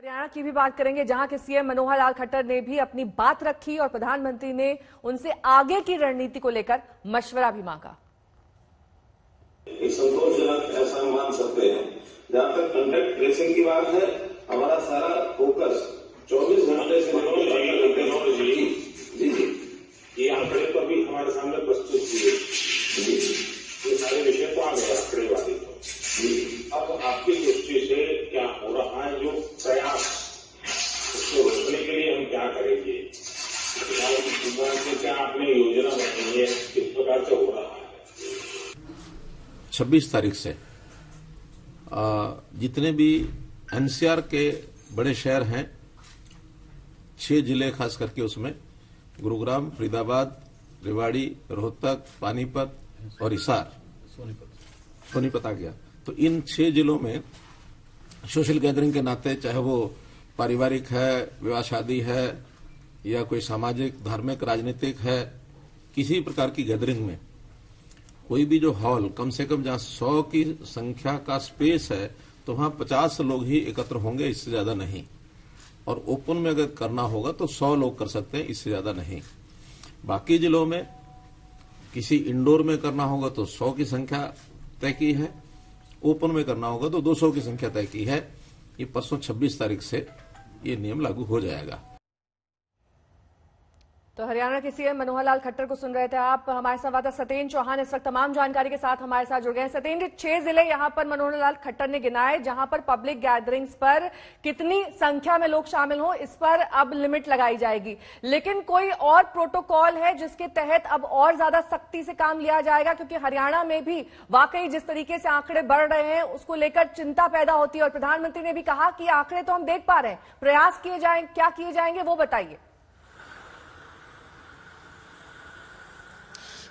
हरियाणा की भी बात करेंगे, जहां के सीएम मनोहर लाल खट्टर ने भी अपनी बात रखी और प्रधानमंत्री ने उनसे आगे की रणनीति को लेकर मशवरा भी मांगा। संतोषजनक ऐसा मान सकते हैं। जहां तक कॉन्टैक्ट ट्रेसिंग की बात है, हमारा सारा फोकस 24 घंटे से ये आंकड़े तो अभी हमारे सामने प्रस्तुत किए, ये सारे विषय तो आ गए आंकड़ेवादी तो। अब आपकी दृष्टि से क्या हो रहा है, जो प्रयास उसको रोकने के लिए हम क्या करेंगे, क्या आपने योजना बनाई है, किस प्रकार से हो रहा है? 26 तारीख से जितने भी एनसीआर के बड़े शहर हैं, 6 जिले खास करके, उसमें गुरुग्राम, फरीदाबाद, रेवाड़ी, रोहतक, पानीपत और हिसार, सोनीपत आ गया। तो इन 6 जिलों में सोशल गैदरिंग के नाते, चाहे वो पारिवारिक है, विवाह शादी है, या कोई सामाजिक, धार्मिक, राजनीतिक है, किसी प्रकार की गैदरिंग में कोई भी जो हॉल, कम से कम जहां 100 की संख्या का स्पेस है, तो वहां 50 लोग ही एकत्र होंगे, इससे ज्यादा नहीं। और ओपन में अगर करना होगा तो 100 लोग कर सकते हैं, इससे ज्यादा नहीं। बाकी जिलों में किसी इंडोर में करना होगा तो 100 की संख्या तय की है, ओपन में करना होगा तो 200 की संख्या तय की है। ये परसों 26 तारीख से ये नियम लागू हो जाएगा। तो हरियाणा के सीएम मनोहर लाल खट्टर को सुन रहे थे आप। हमारे संवाददाता सत्येंद्र चौहान इस वक्त तमाम जानकारी के साथ हमारे साथ जुड़ गए हैं। सत्येंद्र, 6 जिले यहां पर मनोहर लाल खट्टर ने गिनाए, जहां पर पब्लिक गैदरिंग्स पर कितनी संख्या में लोग शामिल हों, इस पर अब लिमिट लगाई जाएगी। लेकिन कोई और प्रोटोकॉल है जिसके तहत अब और ज्यादा सख्ती से काम लिया जाएगा? क्योंकि हरियाणा में भी वाकई जिस तरीके से आंकड़े बढ़ रहे हैं, उसको लेकर चिंता पैदा होती है। और प्रधानमंत्री ने भी कहा कि आंकड़े तो हम देख पा रहे हैं, प्रयास किए जाएंगे, क्या किए जाएंगे वो बताइए।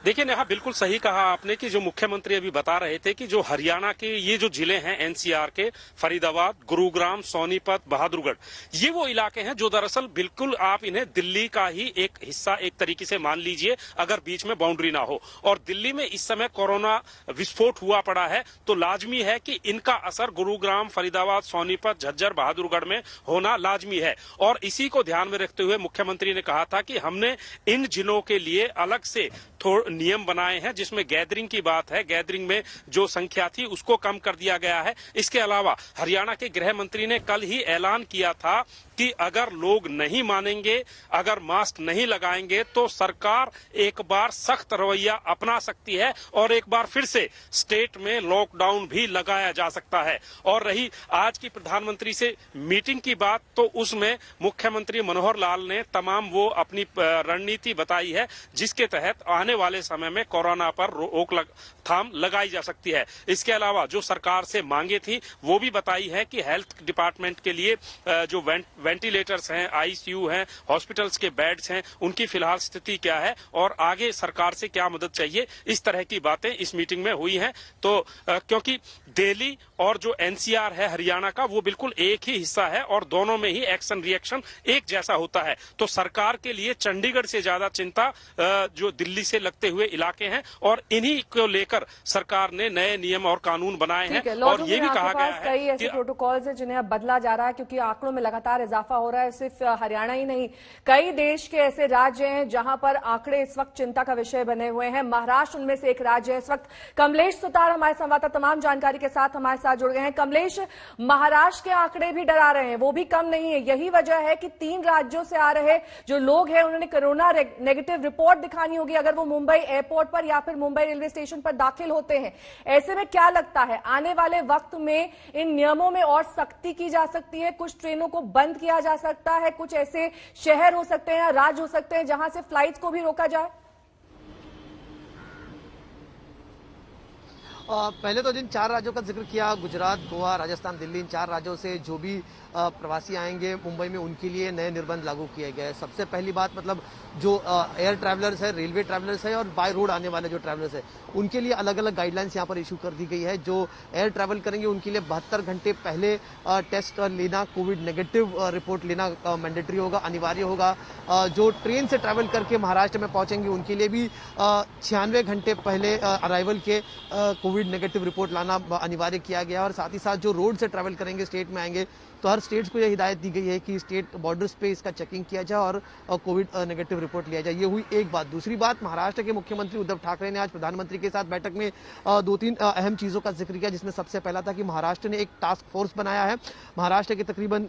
देखिए नेहा, बिल्कुल सही कहा आपने कि जो मुख्यमंत्री अभी बता रहे थे कि जो हरियाणा के ये जो जिले हैं एनसीआर के, फरीदाबाद, गुरुग्राम, सोनीपत, बहादुरगढ़, ये वो इलाके हैं जो दरअसल बिल्कुल आप इन्हें दिल्ली का ही एक हिस्सा एक तरीके से मान लीजिए, अगर बीच में बाउंड्री ना हो। और दिल्ली में इस समय कोरोना विस्फोट हुआ पड़ा है, तो लाजमी है कि इनका असर गुरुग्राम, फरीदाबाद, सोनीपत, झज्जर, बहादुरगढ़ में होना लाजमी है। और इसी को ध्यान में रखते हुए मुख्यमंत्री ने कहा था कि हमने इन जिलों के लिए अलग से नियम बनाए हैं, जिसमें गैदरिंग की बात है, गैदरिंग में जो संख्या थी उसको कम कर दिया गया है। इसके अलावा हरियाणा के गृह मंत्री ने कल ही ऐलान किया था कि अगर लोग नहीं मानेंगे, अगर मास्क नहीं लगाएंगे, तो सरकार एक बार सख्त रवैया अपना सकती है और एक बार फिर से स्टेट में लॉकडाउन भी लगाया जा सकता है। और रही आज की प्रधानमंत्री से मीटिंग की बात, तो उसमें मुख्यमंत्री मनोहर लाल ने तमाम वो अपनी रणनीति बताई है, जिसके तहत आने वाले समय में कोरोना पर रोकथाम लगाई जा सकती है। इसके अलावा जो सरकार से मांगे थी वो भी बताई है कि हेल्थ डिपार्टमेंट के लिए जो वेंटिलेटर्स हैं, आईसीयू हैं, हॉस्पिटल्स के बेड्स हैं, उनकी फिलहाल स्थिति क्या है और आगे सरकार से क्या मदद चाहिए, इस तरह की बातें इस मीटिंग में हुई हैं। तो क्योंकि दिल्ली और जो एनसीआर है हरियाणा का, वो बिल्कुल एक ही हिस्सा है और दोनों में ही एक्शन रिएक्शन एक जैसा होता है। तो सरकार के लिए चंडीगढ़ से ज्यादा चिंता जो दिल्ली से लगते हुए इलाके हैं, और इन्हीं को लेकर सरकार ने नए नियम और कानून बनाए हैं। और ये भी कहा गया है कई ऐसे प्रोटोकॉल्स हैं जिन्हें अब बदला जा रहा है, क्योंकि आंकड़ों में लगातार इजाफा हो रहा है। सिर्फ हरियाणा ही नहीं, कई देश के ऐसे राज्य हैं जहां पर आंकड़े इस वक्त चिंता का विषय बने हुए हैं। महाराष्ट्र उनमें से एक राज्य है। इस वक्त कमलेश सुतार हमारे संवाददाता तमाम जानकारी के साथ हमारे साथ जुड़ गए हैं। कमलेश, महाराष्ट्र के आंकड़े भी डरा रहे हैं, वो भी कम नहीं है। यही वजह है कि 3 राज्यों से आ रहे जो लोग हैं उन्होंने कोरोना नेगेटिव रिपोर्ट दिखानी होगी अगर वो मुंबई एयरपोर्ट पर या फिर मुंबई रेलवे स्टेशन पर दाखिल होते हैं। ऐसे में क्या लगता है आने वाले वक्त में इन नियमों में और सख्ती की जा सकती है? कुछ ट्रेनों को बंद किया जा सकता है, कुछ ऐसे शहर हो सकते हैं या राज्य हो सकते हैं जहां से फ्लाइट्स को भी रोका जाए? पहले तो जिन 4 राज्यों का जिक्र किया, गुजरात, गोवा, राजस्थान, दिल्ली, इन 4 राज्यों से जो भी प्रवासी आएंगे मुंबई में, उनके लिए नए निर्बंध लागू किए गए। सबसे पहली बात, मतलब जो एयर ट्रैवलर्स है, रेलवे ट्रैवलर्स है और बाय रोड आने वाले जो ट्रैवलर्स है, उनके लिए अलग अलग गाइडलाइंस यहाँ पर इशू कर दी गई है। जो एयर ट्रैवल करेंगे उनके लिए 72 घंटे पहले टेस्ट लेना, कोविड नेगेटिव रिपोर्ट लेना मैंडेटरी होगा, अनिवार्य होगा। जो ट्रेन से ट्रैवल करके महाराष्ट्र में पहुंचेंगे उनके लिए भी 96 घंटे पहले अराइवल के कोविड कोविड नेगेटिव रिपोर्ट लाना अनिवार्य किया गया और साथ ही साथ जो रोड से ट्रैवल करेंगे, स्टेट में आएंगे, तो हर स्टेट्स को यह हिदायत दी गई है कि स्टेट बॉर्डर्स पे इसका चेकिंग किया जाए और कोविड नेगेटिव रिपोर्ट लिया जाए। ये हुई एक बात। दूसरी बात, महाराष्ट्र के मुख्यमंत्री उद्धव ठाकरे ने आज प्रधानमंत्री के साथ बैठक में 2-3 अहम चीजों का जिक्र किया, जिसमें सबसे पहला था कि महाराष्ट्र ने एक टास्क फोर्स बनाया है। महाराष्ट्र के तकरीबन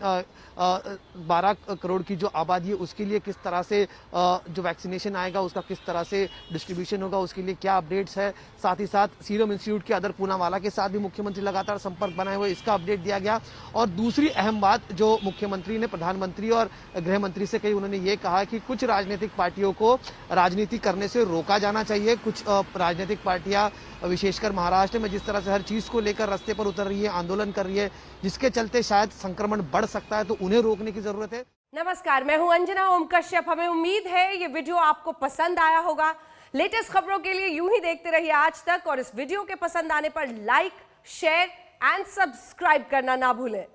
12 करोड़ की जो आबादी है उसके लिए किस तरह से जो वैक्सीनेशन आएगा उसका किस तरह से डिस्ट्रीब्यूशन होगा, उसके लिए क्या अपडेट्स है। साथ ही साथ सीरम इंस्टीट्यूट के अदर पूनावाला के साथ भी मुख्यमंत्री लगातार संपर्क बनाए हुए, इसका अपडेट दिया गया। और दूसरी अहम बात जो मुख्यमंत्री ने प्रधानमंत्री और गृह मंत्री से कही, उन्होंने ये कहा कि कुछ राजनीतिक पार्टियों को राजनीति करने से रोका जाना चाहिए। कुछ राजनीतिक पार्टियां विशेषकर महाराष्ट्र में जिस तरह से हर चीज को लेकर रास्ते पर उतर रही है, आंदोलन कर रही है, जिसके चलते शायद संक्रमण बढ़ सकता है, तो उन्हें रोकने की जरूरत है। नमस्कार, मैं हूं अंजना ओम कश्यप। हमें उम्मीद है ये वीडियो आपको पसंद आया होगा। लेटेस्ट खबरों के लिए यूं ही देखते रहिए आज तक और इस वीडियो के पसंद आने पर लाइक, शेयर एंड सब्सक्राइब करना ना भूलें।